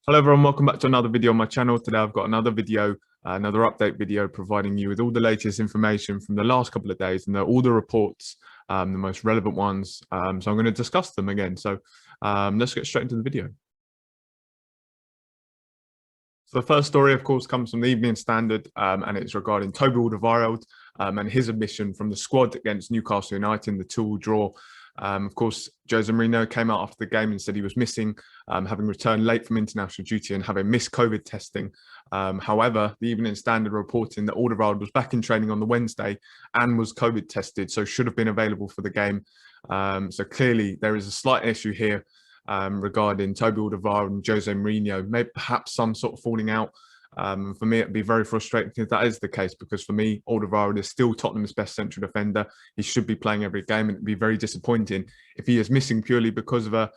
Hello everyone, welcome back to another video on my channel. Today I've got another video, another update video providing you with all the latest information from the last couple of days and all the reports, the most relevant ones. So I'm going to discuss them again. So let's get straight into the video. So the first story, of course, comes from the Evening Standard, and it's regarding Alderweireld and his admission from the squad against Newcastle United in the 2-2 draw. Of course, Jose Mourinho came out after the game and said he was missing, having returned late from international duty and having missed COVID testing. However, the Evening Standard reporting that Alderweireld was back in training on the Wednesday and was COVID tested, so should have been available for the game. So clearly there is a slight issue here regarding Alderweireld and Jose Mourinho, maybe perhaps some sort of falling out. For me, it'd be very frustrating if that is the case, because for me, Alderweireld is still Tottenham's best central defender. He should be playing every game, and it'd be very disappointing if he is missing purely because of a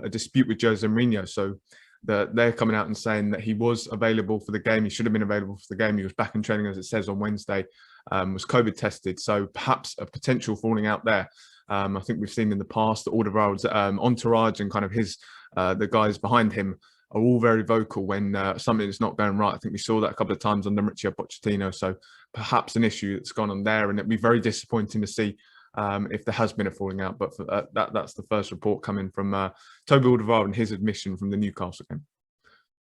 dispute with Jose Mourinho. So they're coming out and saying that he was available for the game. He should have been available for the game. He was back in training, as it says, on Wednesday, was COVID tested. So perhaps a potential falling out there. I think we've seen in the past that Alderweireld's entourage and kind of the guys behind him are all very vocal when something is not going right. I think we saw that a couple of times under Mauricio Pochettino. So perhaps an issue that's gone on there, and it'd be very disappointing to see if there has been a falling out. But for, that's the first report coming from Alderweireld and his admission from the Newcastle game.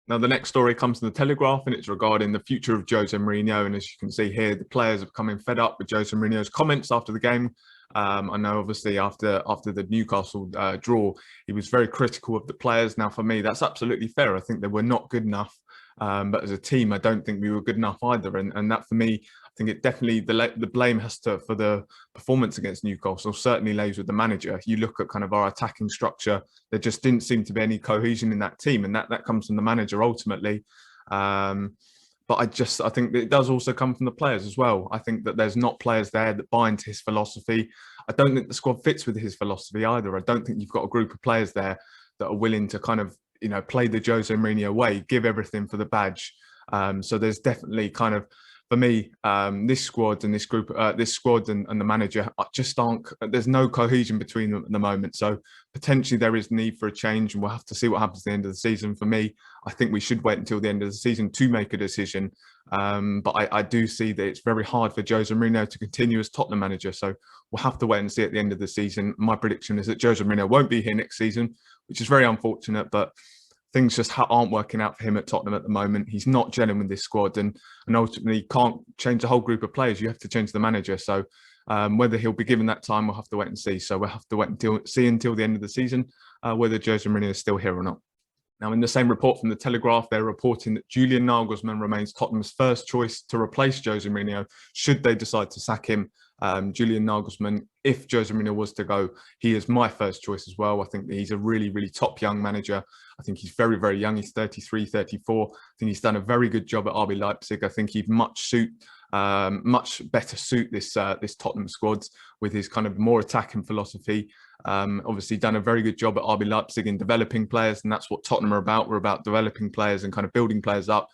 Now, the next story comes from the Telegraph, and it's regarding the future of Jose Mourinho. And as you can see here, the players are becoming fed up with Jose Mourinho's comments after the game. I know, obviously, after the Newcastle draw, he was very critical of the players. Now, for me, that's absolutely fair. I think they were not good enough. But as a team, I don't think we were good enough either. And that, for me, I think it definitely, the blame has to, for the performance against Newcastle, certainly lays with the manager. You look at kind of our attacking structure, there just didn't seem to be any cohesion in that team. And that comes from the manager ultimately. But I think that it does also come from the players as well. I think that there's not players there that buy into his philosophy. I don't think the squad fits with his philosophy either. I don't think you've got a group of players there that are willing to kind of, play the Jose Mourinho way, give everything for the badge. So there's definitely kind of, for me, this squad and this group, and the manager just aren't, there's no cohesion between them at the moment. So potentially there is need for a change, and we'll have to see what happens at the end of the season. For me, I think we should wait until the end of the season to make a decision. But I do see that it's very hard for Jose Mourinho to continue as Tottenham manager. So we'll have to wait and see at the end of the season. My prediction is that Jose Mourinho won't be here next season, which is very unfortunate, but things just aren't working out for him at Tottenham at the moment. He's not gelling with this squad, and ultimately can't change the whole group of players. You have to change the manager. So whether he'll be given that time, we'll have to wait and see. So we'll have to wait until the end of the season whether Jose Mourinho is still here or not. Now, in the same report from the Telegraph, they're reporting that Julian Nagelsmann remains Tottenham's first choice to replace Jose Mourinho should they decide to sack him. Julian Nagelsmann, if Jose Mourinho was to go, he is my first choice as well. I think that he's a really, really top young manager. I think he's very, very young. He's 33, 34. I think he's done a very good job at RB Leipzig. I think he'd much better suit this Tottenham squad with his kind of more attacking philosophy. Obviously done a very good job at RB Leipzig in developing players, and that's what Tottenham are about. We're about developing players and kind of building players up.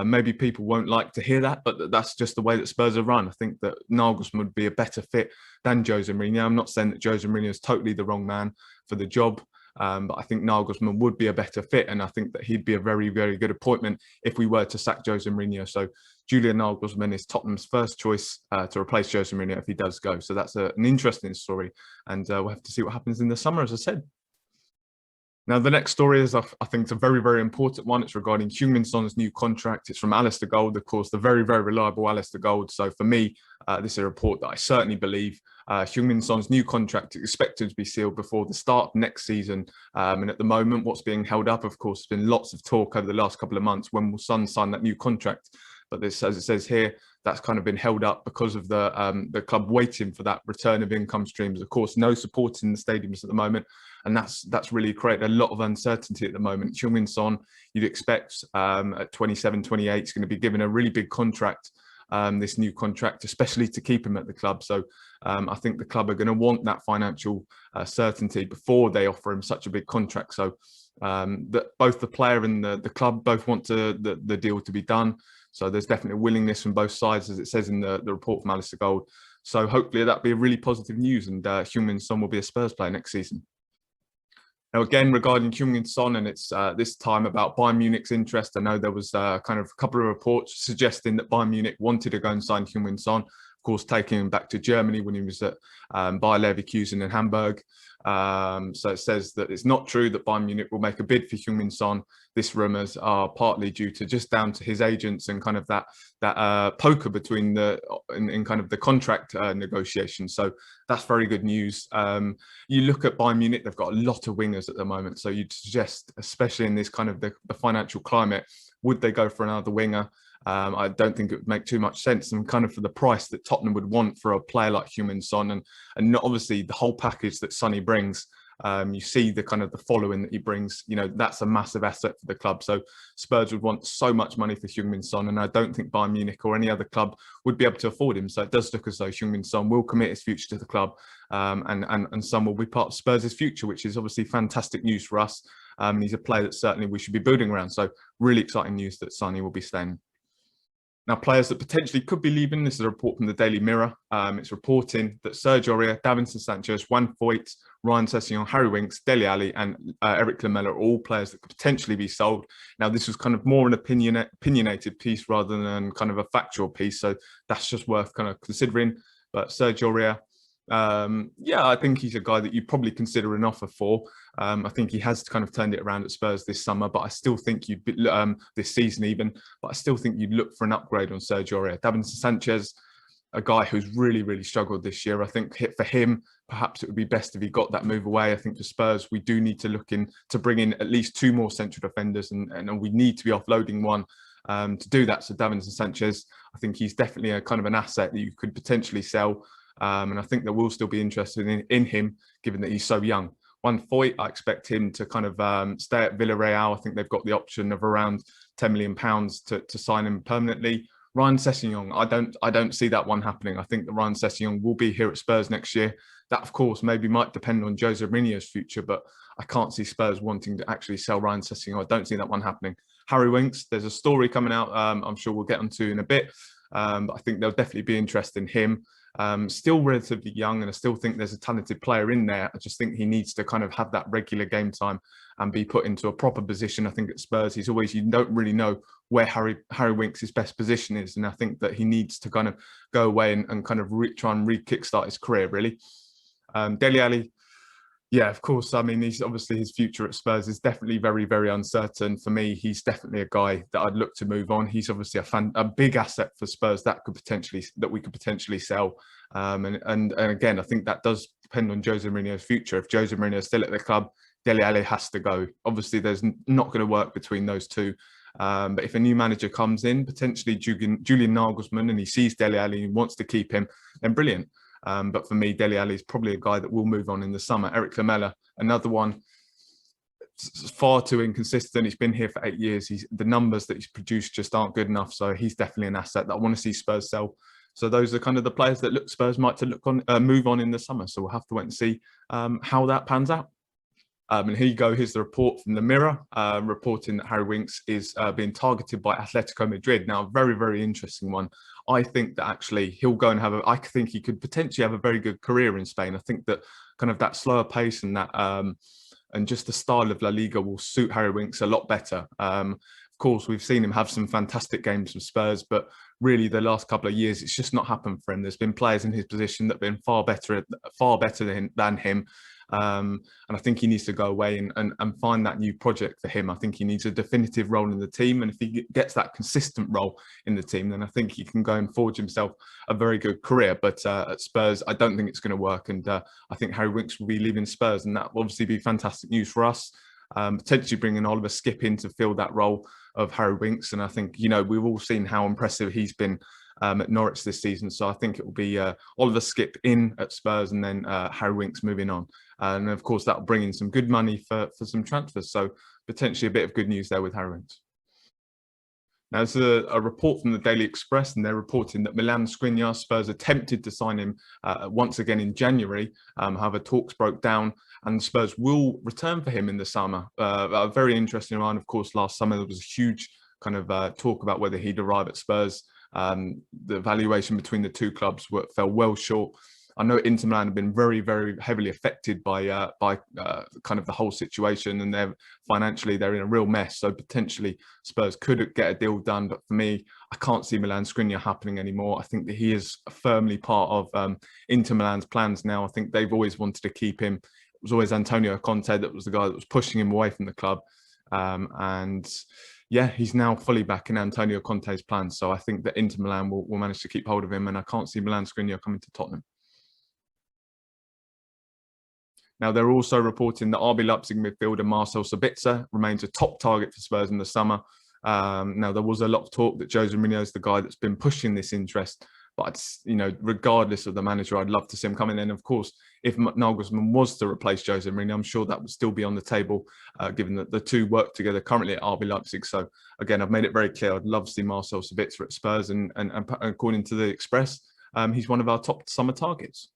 Maybe people won't like to hear that, but that's just the way that Spurs are run. I think that Nagelsmann would be a better fit than Jose Mourinho. I'm not saying that Jose Mourinho is totally the wrong man for the job, but I think Nagelsmann would be a better fit, and I think that he'd be a very, very good appointment if we were to sack Jose Mourinho. So Julian Nagelsmann is Tottenham's first choice to replace Jose Mourinho if he does go. So that's an interesting story, and we'll have to see what happens in the summer, as I said. Now, the next story is, I think it's a very, very important one. It's regarding Heung-min's new contract. It's from Alistair Gold, of course, the very, very reliable Alistair Gold. So for me, this is a report that I certainly believe. Heung-min's new contract is expected to be sealed before the start of next season. And at the moment, what's being held up, of course, has been lots of talk over the last couple of months. When will Son sign that new contract? But this, as it says here, that's kind of been held up because of the club waiting for that return of income streams. Of course, no support in the stadiums at the moment, and that's really created a lot of uncertainty at the moment. Heung-min Son, you'd expect at 27, 28, is going to be given a really big contract, this new contract, especially to keep him at the club. So I think the club are going to want that financial certainty before they offer him such a big contract. So that both the player and the club both want the deal to be done. So there's definitely a willingness from both sides, as it says in the report from Alistair Gold. So hopefully that'll be a really positive news, and Heung-min Son will be a Spurs player next season. Now, again, regarding heung-min Son, and it's this time about Bayern Munich's interest. I know there was kind of a couple of reports suggesting that Bayern Munich wanted to go and sign heung-min Son. Of course, taking him back to Germany when he was at Bayer Leverkusen in Hamburg. So it says that it's not true that Bayern Munich will make a bid for heung-min Son. This rumours are partly due to just down to his agents and kind of that poker between in kind of the contract negotiations. So that's very good news. You look at Bayern Munich; they've got a lot of wingers at the moment. So you'd suggest, especially in this kind of the financial climate, would they go for another winger? I don't think it would make too much sense, and kind of for the price that Tottenham would want for a player like heung-min Son, and not obviously the whole package that Sonny brings. You see the kind of the following that he brings. You know, that's a massive asset for the club. So Spurs would want so much money for heung-min Son, and I don't think Bayern Munich or any other club would be able to afford him. So it does look as though heung-min Son will commit his future to the club, and Son will be part of Spurs' future, which is obviously fantastic news for us. He's a player that certainly we should be building around. So really exciting news that Sonny will be staying. Now, players that potentially could be leaving. This is a report from the Daily Mirror. It's reporting that Sergio Aurier, Davinson Sanchez, Juan Foyt, Ryan Sessegnon, Harry Winks, Dele Alli, and Eric Lamela are all players that could potentially be sold. Now, this was kind of more an opinionated piece rather than kind of a factual piece. So that's just worth kind of considering. But Sergio Aurier, yeah, I think he's a guy that you'd probably consider an offer for. I think he has kind of turned it around at Spurs this summer, but I still think you'd this season even. But I still think you'd look for an upgrade on Sergio Aurier. Davinson Sanchez, a guy who's really struggled this year. I think for him, perhaps it would be best if he got that move away. I think for Spurs, we do need to look in to bring in at least 2 more central defenders, and we need to be offloading one. To do that. So Davinson Sanchez, I think he's definitely a kind of an asset that you could potentially sell. And I think there will still be interested in him, given that he's so young. Juan Foyt, I expect him to kind of stay at Villarreal. I think they've got the option of around £10 million to sign him permanently. Ryan Sessegnon, I don't see that one happening. I think that Ryan Sessegnon will be here at Spurs next year. That, of course, maybe might depend on Jose Mourinho's future, but I can't see Spurs wanting to actually sell Ryan Sessegnon. I don't see that one happening. Harry Winks, there's a story coming out I'm sure we'll get onto in a bit, but I think there'll definitely be interest in him. Still relatively young, and I still think there's a talented player in there. I just think he needs to kind of have that regular game time and be put into a proper position. I think at Spurs, you don't really know where Harry Winks' best position is, and I think that he needs to kind of go away and kind of try and kickstart his career, really. Dele Alli, yeah, of course. I mean, he's obviously his future at Spurs is definitely very uncertain. For me, he's definitely a guy that I'd look to move on. He's obviously a big asset for Spurs that we could potentially sell. And again, I think that does depend on Jose Mourinho's future. If Jose Mourinho is still at the club, Dele Alli has to go. Obviously, there's not going to work between those two. But if a new manager comes in, potentially Julian Nagelsmann, and he sees Dele Alli and wants to keep him, then brilliant. But for me, Dele Alli is probably a guy that will move on in the summer. Eric Lamela, another one, far too inconsistent. He's been here for 8 years. The numbers that he's produced just aren't good enough. So he's definitely an asset that I want to see Spurs sell. So those are kind of the players that Spurs might move on in the summer. So we'll have to wait and see how that pans out. And here you go. Here's the report from the Mirror, reporting that Harry Winks is being targeted by Atletico Madrid. Now, a very interesting one. I think that actually he'll go and I think he could potentially have a very good career in Spain. I think that kind of that slower pace and that and just the style of La Liga will suit Harry Winks a lot better. Of course, we've seen him have some fantastic games for Spurs, but really the last couple of years, it's just not happened for him. There's been players in his position that have been far better than him. And I think he needs to go away and find that new project for him. I think he needs a definitive role in the team. And if he gets that consistent role in the team, then I think he can go and forge himself a very good career. But at Spurs, I don't think it's going to work. And I think Harry Winks will be leaving Spurs, and that will obviously be fantastic news for us. Potentially bringing Oliver Skipp in to fill that role of Harry Winks. And I think, we've all seen how impressive he's been at Norwich this season. So I think it will be Oliver Skipp in at Spurs, and then Harry Winks moving on. And of course, that will bring in some good money for some transfers. So potentially a bit of good news there with Harry Winks. Now, there's a report from the Daily Express, and they're reporting that Milan Skriniar, Spurs attempted to sign him once again in January. However, talks broke down, and Spurs will return for him in the summer. A very interesting one. Of course, last summer there was a huge kind of talk about whether he'd arrive at Spurs. The valuation between the two clubs fell well short. I know Inter Milan have been very, very heavily affected by kind of the whole situation, and they're in a real mess. So potentially Spurs could get a deal done, but for me, I can't see Milan Skriniar happening anymore. I think that he is firmly part of Inter Milan's plans now. I think they've always wanted to keep him. It was always Antonio Conte that was the guy that was pushing him away from the club, and yeah, he's now fully back in Antonio Conte's plans. So I think that Inter Milan will manage to keep hold of him, and I can't see Milan Skriniar coming to Tottenham. Now, they're also reporting that RB Leipzig midfielder Marcel Sabitzer remains a top target for Spurs in the summer. Now, there was a lot of talk that Jose Mourinho is the guy that's been pushing this interest. But, regardless of the manager, I'd love to see him coming in. Of course, if Nagelsmann was to replace Jose Mourinho, I'm sure that would still be on the table, given that the two work together currently at RB Leipzig. So, again, I've made it very clear I'd love to see Marcel Sabitzer at Spurs. And according to the Express, he's one of our top summer targets.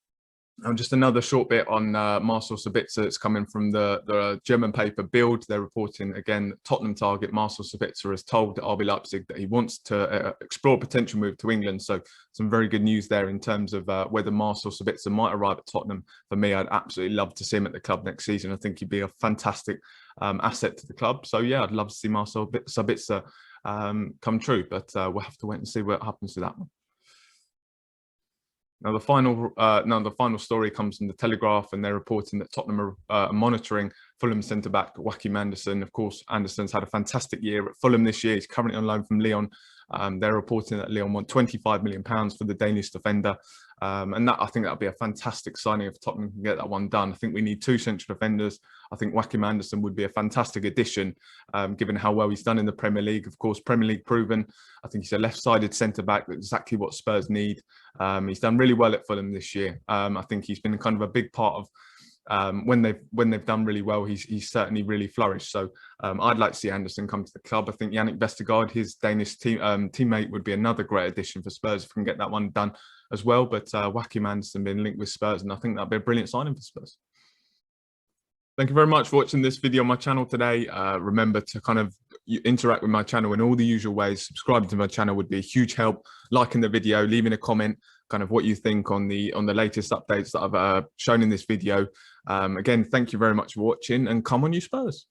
Just another short bit on Marcel Sabitzer. It's coming from the German paper Bild. They're reporting, again, Tottenham target Marcel Sabitzer has told RB Leipzig that he wants to explore a potential move to England. So some very good news there in terms of whether Marcel Sabitzer might arrive at Tottenham. For me, I'd absolutely love to see him at the club next season. I think he'd be a fantastic asset to the club. So yeah, I'd love to see Marcel Sabitzer come true, but we'll have to wait and see what happens to that one. Now, the final story comes from the Telegraph, and they're reporting that Tottenham are monitoring Fulham centre-back Joachim Andersen. Of course, Andersen's had a fantastic year at Fulham this year. He's currently on loan from Lyon. They're reporting that Lyon want £25 million for the Danish defender. And I think that'll be a fantastic signing if Tottenham can get that one done. I think we need two central defenders. I think Joachim Andersen would be a fantastic addition, given how well he's done in the Premier League. Of course, Premier League proven. I think he's a left-sided centre-back. That's exactly what Spurs need. He's done really well at Fulham this year. I think he's been kind of a big part of when they've done really well. He's certainly really flourished. So I'd like to see Andersen come to the club. I think Yannick Vestergaard, his Danish teammate, would be another great addition for Spurs if we can get that one done as well. But Joachim Andersen being linked with Spurs, and I think that'd be a brilliant signing for Spurs. Thank you very much for watching this video on my channel today. Remember to kind of interact with my channel in all the usual ways. Subscribing to my channel would be a huge help. Liking the video, leaving a comment, kind of what you think on the latest updates that I've shown in this video. Again, thank you very much for watching, and come on you Spurs.